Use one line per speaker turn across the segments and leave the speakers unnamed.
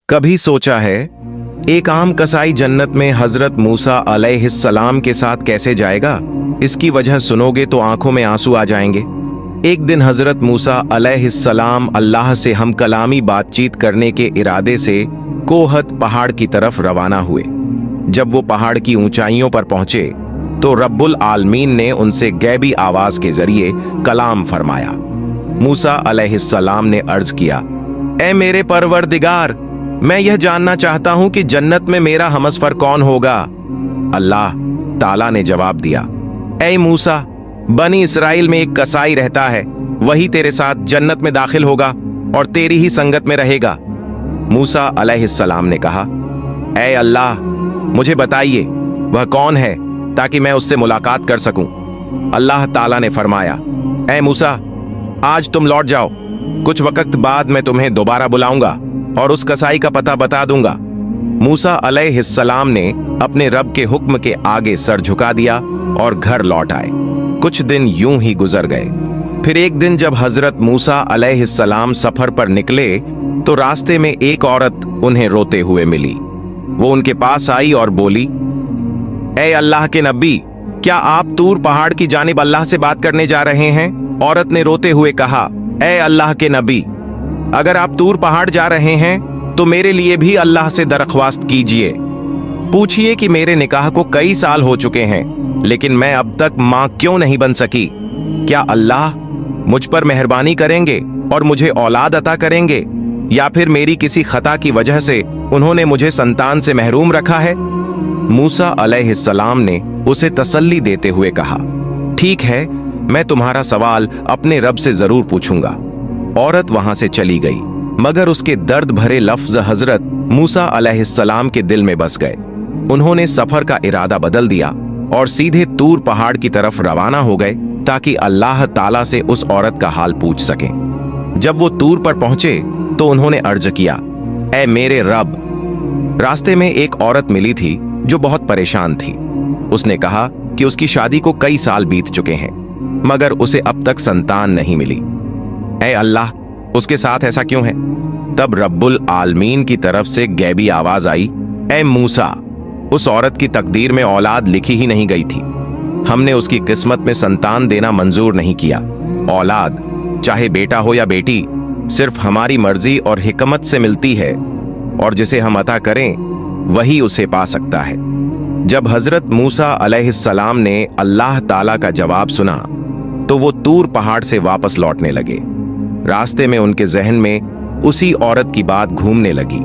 कभी सोचा है एक आम कसाई जन्नत में हजरत मूसा अलैहिस्सलाम के साथ कैसे जाएगा? इसकी वजह सुनोगे तो आंखों में आंसू आ जाएंगे। एक दिन हजरत मूसा अलैहिस्सलाम अल्लाह से हम कलामी बातचीत करने के इरादे से कोहत पहाड़ की तरफ रवाना हुए। जब वो पहाड़ की ऊंचाइयों पर पहुंचे तो रब्बुल आलमीन ने उनसे गैबी आवाज के जरिए कलाम फरमाया। मूसा अलैहिस्सलाम ने अर्ज किया, ए मेरे परवरदिगार, मैं यह जानना चाहता हूं कि जन्नत में मेरा हमसफर कौन होगा? अल्लाह ताला ने जवाब दिया, ए मूसा, बनी इसराइल में एक कसाई रहता है, वही तेरे साथ जन्नत में दाखिल होगा और तेरी ही संगत में रहेगा। मूसा अलैहिस्सलाम ने कहा, ए अल्लाह, मुझे बताइए वह कौन है ताकि मैं उससे मुलाकात कर सकूं। अल्लाह ताला ने फरमाया, ए मूसा, आज तुम लौट जाओ, कुछ वक्त बाद मैं तुम्हें दोबारा बुलाऊंगा और उस कसाई का पता बता दूंगा। मूसा अलैहिस्सलाम ने अपने रब के हुक्म के आगे सर झुका दिया और घर लौट आए। कुछ दिन यूं ही गुजर गए। फिर एक दिन जब हजरत मूसा अलैहिस्सलाम सफर पर निकले तो रास्ते में एक औरत उन्हें रोते हुए मिली। वो उनके पास आई और बोली, ए अल्लाह के नबी, क्या आप तूर पहाड़ की जानिब अल्लाह से बात करने जा रहे हैं? औरत ने रोते हुए कहा, ए अल्लाह के नबी, अगर आप तूर पहाड़ जा रहे हैं तो मेरे लिए भी अल्लाह से दरख्वास्त कीजिए। पूछिए कि मेरे निकाह को कई साल हो चुके हैं, लेकिन मैं अब तक मां क्यों नहीं बन सकी। क्या अल्लाह मुझ पर मेहरबानी करेंगे और मुझे औलाद अता करेंगे, या फिर मेरी किसी खता की वजह से उन्होंने मुझे संतान से महरूम रखा है? मूसा अलैहिस्सलाम ने उसे तसल्ली देते हुए कहा, ठीक है, मैं तुम्हारा सवाल अपने रब से जरूर पूछूंगा। औरत वहां से चली गई, मगर उसके दर्द भरे लफ्ज हजरत मूसा अलैहिस्सलाम के दिल में बस गए। उन्होंने सफर का इरादा बदल दिया और सीधे तूर पहाड़ की तरफ रवाना हो गए ताकि अल्लाह ताला से उस औरत का हाल पूछ सकें। जब वो तूर पर पहुंचे तो उन्होंने अर्ज किया, ए मेरे रब। रास्ते में एक औरत मिली थी जो बहुत परेशान थी। उसने कहा कि उसकी शादी को कई साल बीत चुके हैं, मगर उसे अब तक संतान नहीं मिली। ए अल्लाह, उसके साथ ऐसा क्यों है? तब रब्बुल आलमीन की तरफ से गैबी आवाज आई, ए मूसा, उस औरत की तकदीर में औलाद लिखी ही नहीं गई थी। हमने उसकी किस्मत में संतान देना मंजूर नहीं किया। औलाद, चाहे बेटा हो या बेटी, सिर्फ हमारी मर्जी और हिकमत से मिलती है, और जिसे हम अता करें वही उसे पा सकता है। जब हजरत मूसा अलैहिस्सलाम ने अल्लाह ताला का जवाब सुना तो वो तूर पहाड़ से वापस लौटने लगे। रास्ते में उनके जहन में उसी औरत की बात घूमने लगी।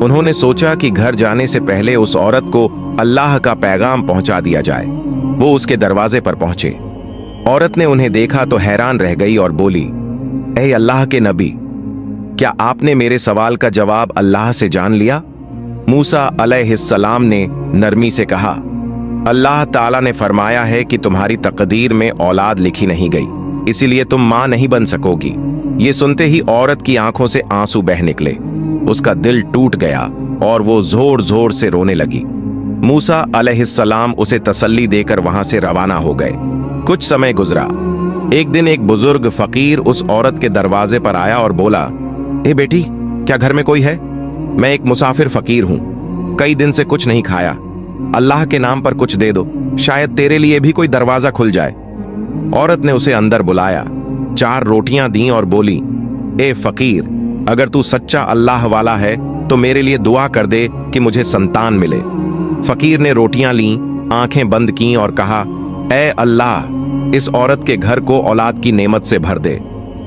उन्होंने सोचा कि घर जाने से पहले उस औरत को अल्लाह का पैगाम पहुंचा दिया जाए। वो उसके दरवाजे पर पहुंचे। औरत ने उन्हें देखा तो हैरान रह गई और बोली, ए अल्लाह के नबी, क्या आपने मेरे सवाल का जवाब अल्लाह से जान लिया? मूसा अलैहिस्सलाम ने नरमी से कहा, अल्लाह ताला ने फरमाया है कि तुम्हारी तकदीर में औलाद लिखी नहीं गई, इसीलिए तुम मां नहीं बन सकोगी। ये सुनते ही औरत की आंखों से आंसू बह निकले। उसका दिल टूट गया और वो जोर जोर से रोने लगी। मूसा अलैहिस्सलाम उसे तसल्ली देकर वहां से रवाना हो गए। कुछ समय गुजरा। एक दिन एक बुजुर्ग फकीर उस औरत के दरवाजे पर आया और बोला, ए बेटी, क्या घर में कोई है? मैं एक मुसाफिर फकीर हूं, कई दिन से कुछ नहीं खाया। अल्लाह के नाम पर कुछ दे दो, शायद तेरे लिए भी कोई दरवाजा खुल जाए। औरत ने उसे अंदर बुलाया, 4 रोटियां दी और बोली, ए फकीर, अगर तू सच्चा अल्लाह वाला है तो मेरे लिए दुआ कर दे कि मुझे संतान मिले। फकीर ने रोटियां ली, आंखें बंद की और कहा, ए अल्लाह, इस औरत के घर को औलाद की नेमत से भर दे।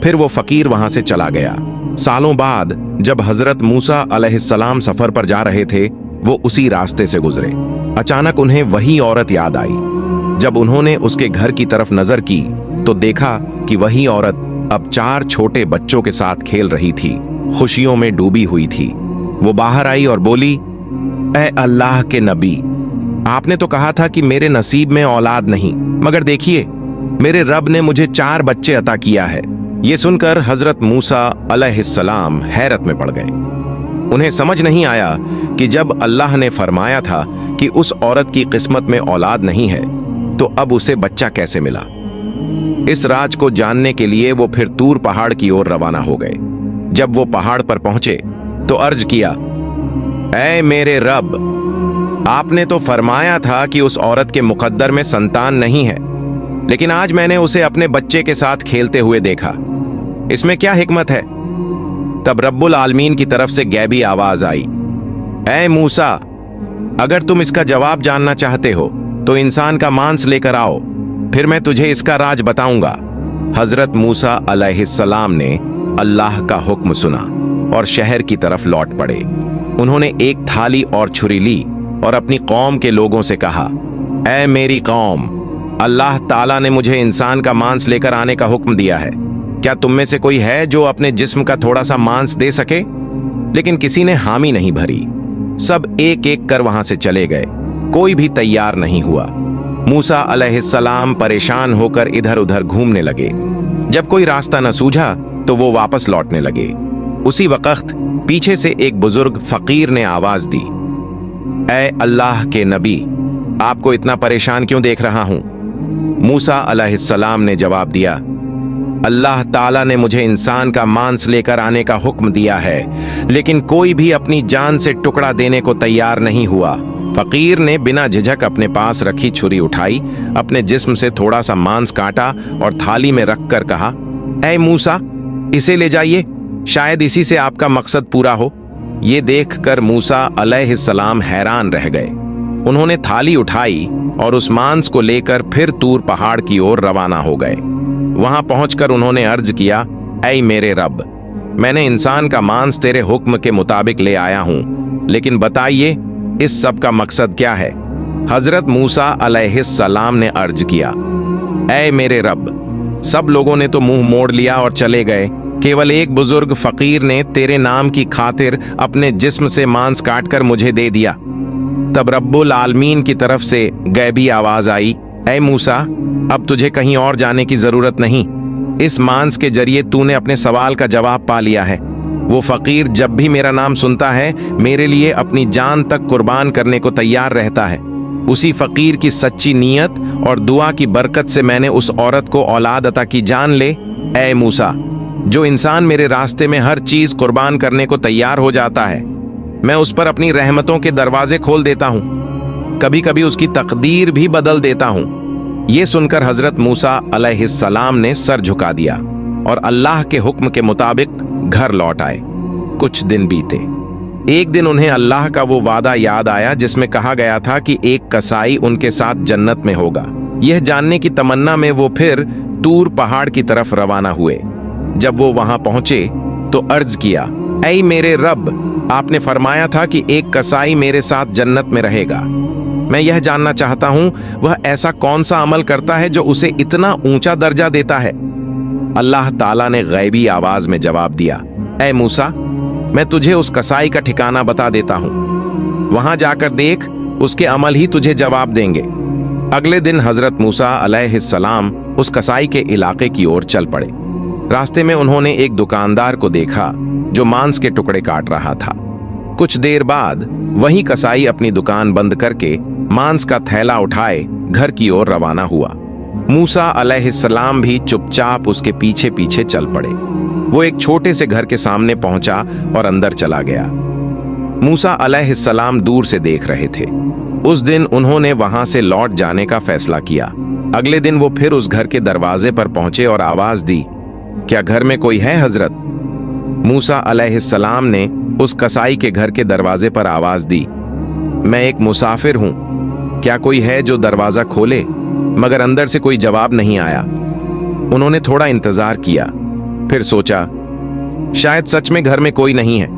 फिर वो फकीर वहां से चला गया। सालों बाद जब हजरत मूसा अलैहिस्सलाम सफर पर जा रहे थे, वो उसी रास्ते से गुजरे। अचानक उन्हें वही औरत याद आई। जब उन्होंने उसके घर की तरफ नजर की तो देखा कि वही औरत अब 4 छोटे बच्चों के साथ खेल रही थी, खुशियों में डूबी हुई थी। वो बाहर आई और बोली, ए अल्लाह के नबी, आपने तो कहा था कि मेरे नसीब में औलाद नहीं, मगर देखिए, मेरे रब ने मुझे 4 बच्चे अता किया है। ये सुनकर हजरत मूसा अलैहिस्सलाम हैरत में पड़ गए। उन्हें समझ नहीं आया कि जब अल्लाह ने फरमाया था कि उस औरत की किस्मत में औलाद नहीं है, तो अब उसे बच्चा कैसे मिला। इस राज को जानने के लिए वो फिर तूर पहाड़ की ओर रवाना हो गए। जब वो पहाड़ पर पहुंचे तो अर्ज किया, ऐ मेरे रब, आपने तो फरमाया था कि उस औरत के मुकद्दर में संतान नहीं है, लेकिन आज मैंने उसे अपने बच्चे के साथ खेलते हुए देखा। इसमें क्या हिकमत है? तब रब्बुल आलमीन की तरफ से गैबी आवाज आई, ऐ मूसा, अगर तुम इसका जवाब जानना चाहते हो तो इंसान का मांस लेकर आओ, फिर मैं तुझे इसका राज बताऊंगा। हजरत मूसा अलैहिस्सलाम ने अल्लाह का हुक्म सुना और शहर की तरफ लौट पड़े। उन्होंने एक थाली और छुरी ली और अपनी कौम के लोगों से कहा, ऐ मेरी कौम, अल्लाह ताला ने मुझे इंसान का मांस लेकर आने का हुक्म दिया है। क्या तुम में से कोई है जो अपने जिस्म का थोड़ा सा मांस दे सके? लेकिन किसी ने हामी नहीं भरी। सब एक एक कर वहां से चले गए, कोई भी तैयार नहीं हुआ। मूसा अलैहिस्सलाम परेशान होकर इधर उधर घूमने लगे। जब कोई रास्ता न सूझा तो वो वापस लौटने लगे। उसी वक्त पीछे से एक बुजुर्ग फकीर ने आवाज दी, ऐ अल्लाह के नबी, आपको इतना परेशान क्यों देख रहा हूं? मूसा अलैहिस्सलाम ने जवाब दिया, अल्लाह ताला ने मुझे इंसान का मांस लेकर आने का हुक्म दिया है, लेकिन कोई भी अपनी जान से टुकड़ा देने को तैयार नहीं हुआ। फकीर ने बिना झिझक अपने पास रखी छुरी उठाई, अपने जिस्म से थोड़ा सा मांस काटा और थाली में रखकर कहा, ऐ मूसा, इसे ले जाइए, शायद इसी से आपका मकसद पूरा हो। ये देखकर मूसा अलैहिस्सलाम हैरान रह गए। उन्होंने थाली उठाई और उस मांस को लेकर फिर तूर पहाड़ की ओर रवाना हो गए। वहां पहुंचकर उन्होंने अर्ज किया, ऐ मेरे रब, मैंने इंसान का मांस तेरे हुक्म के मुताबिक ले आया हूं, लेकिन बताइए इस सब का मकसद क्या है? हजरत मूसा अलैहिस्सलाम ने अर्ज किया, ऐ मेरे रब, सब लोगों ने तो मुंह मोड़ लिया और चले गए, केवल एक बुजुर्ग फकीर ने तेरे नाम की खातिर अपने जिस्म से मांस काटकर मुझे दे दिया। तब रब्बुल आलमीन की तरफ से गैबी आवाज आई, ऐ मूसा, अब तुझे कहीं और जाने की जरूरत नहीं, इस मांस के जरिए तूने अपने सवाल का जवाब पा लिया है। वो फकीर जब भी मेरा नाम सुनता है मेरे लिए अपनी जान तक कुर्बान करने को तैयार रहता है। उसी फकीर की सच्ची नीयत और दुआ की बरकत से मैंने उस औरत को औलाद अता की। जान ले ऐ मूसा, जो इंसान मेरे रास्ते में हर चीज कुर्बान करने को तैयार हो जाता है, मैं उस पर अपनी रहमतों के दरवाजे खोल देता हूँ, कभी कभी उसकी तकदीर भी बदल देता हूँ। ये सुनकर हजरत मूसा अलैहिस्सलाम ने सर झुका दिया और अल्लाह के हुक्म के मुताबिक घर लौट आए। कुछ दिन बीते। एक दिन उन्हें अल्लाह का वो वादा याद आया जिसमें कहा गया था कि एक कसाई उनके साथ जन्नत में होगा। यह जानने की तमन्ना में वो फिर तूर पहाड़ की तरफ रवाना हुए। जब वो वहां पहुंचे तो अर्ज किया, ऐ मेरे रब, आपने फरमाया था कि एक कसाई मेरे साथ जन्नत में रहेगा। मैं यह जानना चाहता हूं वह ऐसा कौन सा अमल करता है जो उसे इतना ऊंचा दर्जा देता है। अल्लाह ताला ने गैबी आवाज में जवाब दिया, ऐ मूसा, मैं तुझे उस कसाई का ठिकाना बता देता हूं, वहां जाकर देख, उसके अमल ही तुझे जवाब देंगे। अगले दिन हजरत मूसा अलैहिस्सलाम उस कसाई के इलाके की ओर चल पड़े। रास्ते में उन्होंने एक दुकानदार को देखा जो मांस के टुकड़े काट रहा था। कुछ देर बाद वही कसाई अपनी दुकान बंद करके मांस का थैला उठाए घर की ओर रवाना हुआ। मूसा अलैहिस्सलाम भी चुपचाप उसके पीछे पीछे चल पड़े। वो एक छोटे से घर के सामने पहुंचा और अंदर चला गया। मूसा अलैहिस्सलाम दूर से देख रहे थे। उस दिन उन्होंने वहां से लौट जाने का फैसला किया। अगले दिन वो फिर उस घर के दरवाजे पर पहुंचे और आवाज दी, क्या घर में कोई है हजरत? मूसा अलैहिस्सलाम ने उस कसाई के घर के दरवाजे पर आवाज दी, मैं एक मुसाफिर हूं, क्या कोई है जो दरवाजा खोले? मगर अंदर से कोई जवाब नहीं आया। उन्होंने थोड़ा इंतजार किया, फिर सोचा शायद सच में घर में कोई नहीं है।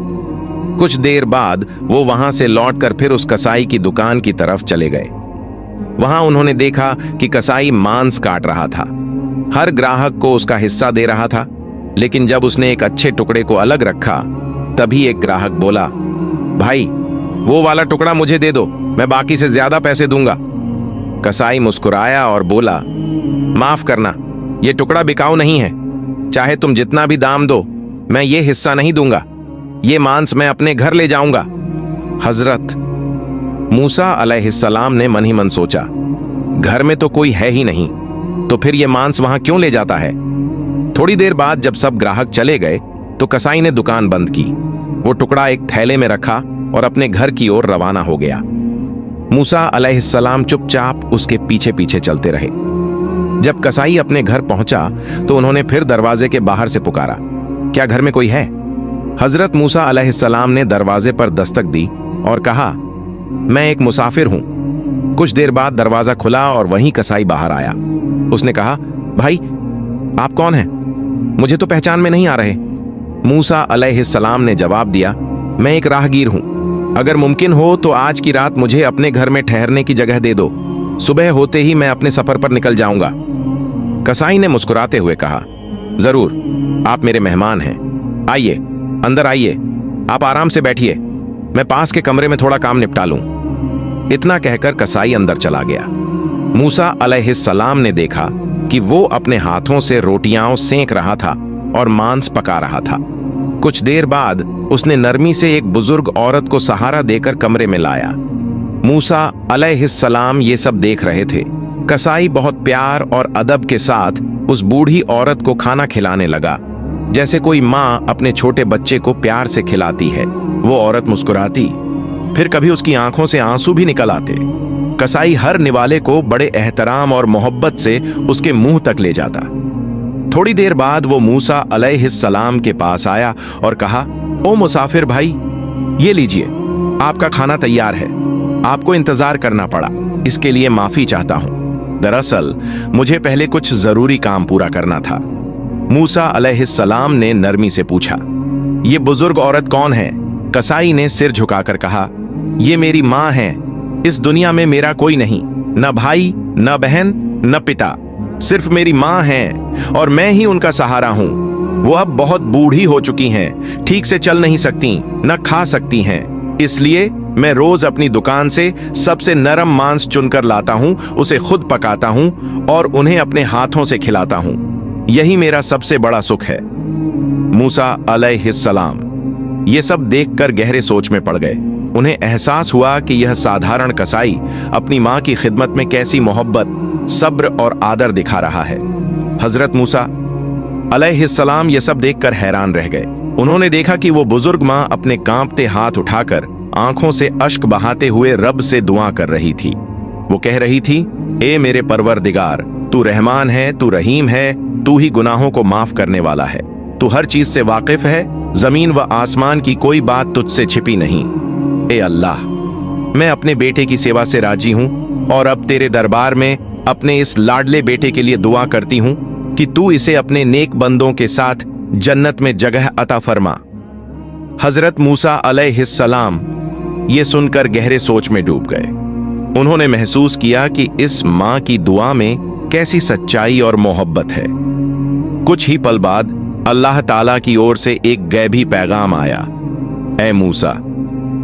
कुछ देर बाद वो वहां से लौटकर फिर उस कसाई की दुकान की तरफ चले गए। वहां उन्होंने देखा कि कसाई मांस काट रहा था, हर ग्राहक को उसका हिस्सा दे रहा था। लेकिन जब उसने एक अच्छे टुकड़े को अलग रखा तभी एक ग्राहक बोला, भाई वो वाला टुकड़ा मुझे दे दो, मैं बाकी से ज्यादा पैसे दूंगा। कसाई मुस्कुराया और बोला, माफ करना, ये टुकड़ा बिकाऊ नहीं है, चाहे तुम जितना भी दाम दो मैं ये हिस्सा नहीं दूंगा, ये मांस मैं अपने घर ले जाऊंगा। हजरत मूसा अलैहिस्सलाम ने मन ही मन सोचा, घर में तो कोई है ही नहीं, तो फिर ये मांस वहां क्यों ले जाता है। थोड़ी देर बाद जब सब ग्राहक चले गए तो कसाई ने दुकान बंद की। वो टुकड़ा एक थैले में रखा और अपने घर की ओर रवाना हो गया। मूसा अलैहिस्सलाम चुपचाप उसके पीछे पीछे चलते रहे। जब कसाई अपने घर पहुंचा तो उन्होंने फिर दरवाजे के बाहर से पुकारा, क्या घर में कोई है? हजरत मूसा अलैहिस्सलाम ने दरवाजे पर दस्तक दी और कहा, मैं एक मुसाफिर हूं। कुछ देर बाद दरवाजा खुला और वहीं कसाई बाहर आया। उसने कहा, भाई आप कौन हैं? मुझे तो पहचान में नहीं आ रहे। मूसा अलैहिस्सलाम ने जवाब दिया, मैं एक राहगीर हूं। अगर मुमकिन हो तो आज की रात मुझे अपने घर में ठहरने की जगह दे दो। सुबह होते ही मैं अपने सफर पर निकल जाऊंगा। कसाई ने मुस्कुराते हुए कहा, जरूर, आप मेरे मेहमान हैं। आइए, अंदर आइए, आप आराम से बैठिए, मैं पास के कमरे में थोड़ा काम निपटा लूं। इतना कहकर कसाई अंदर चला गया। मूसा अलैहिस्सलाम ने देखा कि वो अपने हाथों से रोटियां सेंक रहा था और मांस पका रहा था। कुछ देर बाद उसने नरमी से एक बुजुर्ग औरत को सहारा देकर कमरे में लाया। मूसा अलैहिस्सलाम ये सब देख रहे थे। कसाई बहुत प्यार और अदब के साथ उस बूढ़ी औरत को खाना खिलाने लगा, जैसे कोई माँ अपने छोटे बच्चे को प्यार से खिलाती है। वो औरत मुस्कुराती, फिर कभी उसकी आंखों से आंसू भी निकल आते। कसाई हर निवाले को बड़े एहतराम और मोहब्बत से उसके मुंह तक ले जाता। थोड़ी देर बाद वो मूसा अलैहिस्सलाम के पास आया और कहा, ओ मुसाफिर भाई, ये लीजिए, आपका खाना तैयार है। आपको इंतजार करना पड़ा, इसके लिए माफी चाहता हूं। दरअसल मुझे पहले कुछ जरूरी काम पूरा करना था। मूसा अलैहिस्सलाम ने नरमी से पूछा, ये बुजुर्ग औरत कौन है? कसाई ने सिर झुकाकर कहा, ये मेरी माँ है। इस दुनिया में मेरा कोई नहीं, न भाई, न बहन, न पिता, सिर्फ मेरी माँ है और मैं ही उनका सहारा हूँ। वो अब बहुत बूढ़ी हो चुकी हैं, ठीक से चल नहीं सकती, न खा सकती हैं। इसलिए मैं रोज अपनी दुकान से सबसे नरम मांस चुनकर लाता हूँ, उसे खुद पकाता हूँ और उन्हें अपने हाथों से खिलाता हूँ। यही मेरा सबसे बड़ा सुख है। मूसा अलैहिस्सलाम ये सब देखकर गहरे सोच में पड़ गए। उन्हें एहसास हुआ कि यह साधारण कसाई अपनी माँ की खिदमत में कैसी मोहब्बत, सब्र और आदर दिखा रहा है। हजरत मूसा अलैहिस्सलाम ये सब देखकर हैरान रह गए। उन्होंने देखा कि वो बुजुर्ग माँ अपने कांपते हाथ उठाकर आंखों से अश्क बहाते हुए रब से दुआ कर रही थी। वो कह रही थी, ए मेरे परवरदिगार, तू रहमान है, तू रहीम है, तू ही गुनाहों को माफ करने वाला है। तू हर चीज से वाकिफ है, जमीन व आसमान की कोई बात तुझसे छिपी नहीं। ए अल्लाह, मैं अपने बेटे की सेवा से राजी हूं और अब तेरे दरबार में अपने इस लाडले बेटे के लिए दुआ करती हूं कि तू इसे अपने नेक बंदों के साथ जन्नत में जगह अता फरमा। हजरत मूसा अलैहिस्सलाम ये सुनकर गहरे सोच में डूब गए। उन्होंने महसूस किया कि इस माँ की दुआ में कैसी सच्चाई और मोहब्बत है। कुछ ही पल बाद अल्लाह ताला की ओर से एक गैबी पैगाम आया, ऐ मूसा,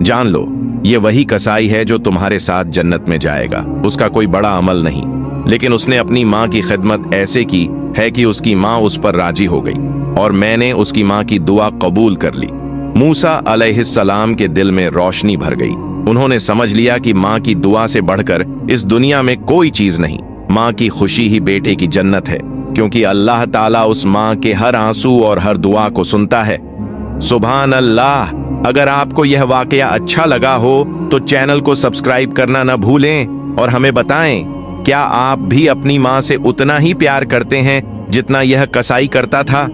जान लो, ये वही कसाई है जो तुम्हारे साथ जन्नत में जाएगा। उसका कोई बड़ा अमल नहीं, लेकिन उसने अपनी माँ की खिदमत ऐसे की है कि उसकी माँ उस पर राजी हो गई और मैंने उसकी माँ की दुआ कबूल कर ली। मूसा अलैहिस्सलाम के दिल में रोशनी भर गई। उन्होंने समझ लिया कि माँ की दुआ से बढ़कर इस दुनिया में कोई चीज नहीं। माँ की खुशी ही बेटे की जन्नत है, क्योंकि अल्लाह ताला उस माँ के हर आंसू और हर दुआ को सुनता है। सुभान अल्लाह। अगर आपको यह वाकया अच्छा लगा हो तो चैनल को सब्सक्राइब करना न भूलें और हमें बताएं, क्या आप भी अपनी माँ से उतना ही प्यार करते हैं जितना यह कसाई करता था?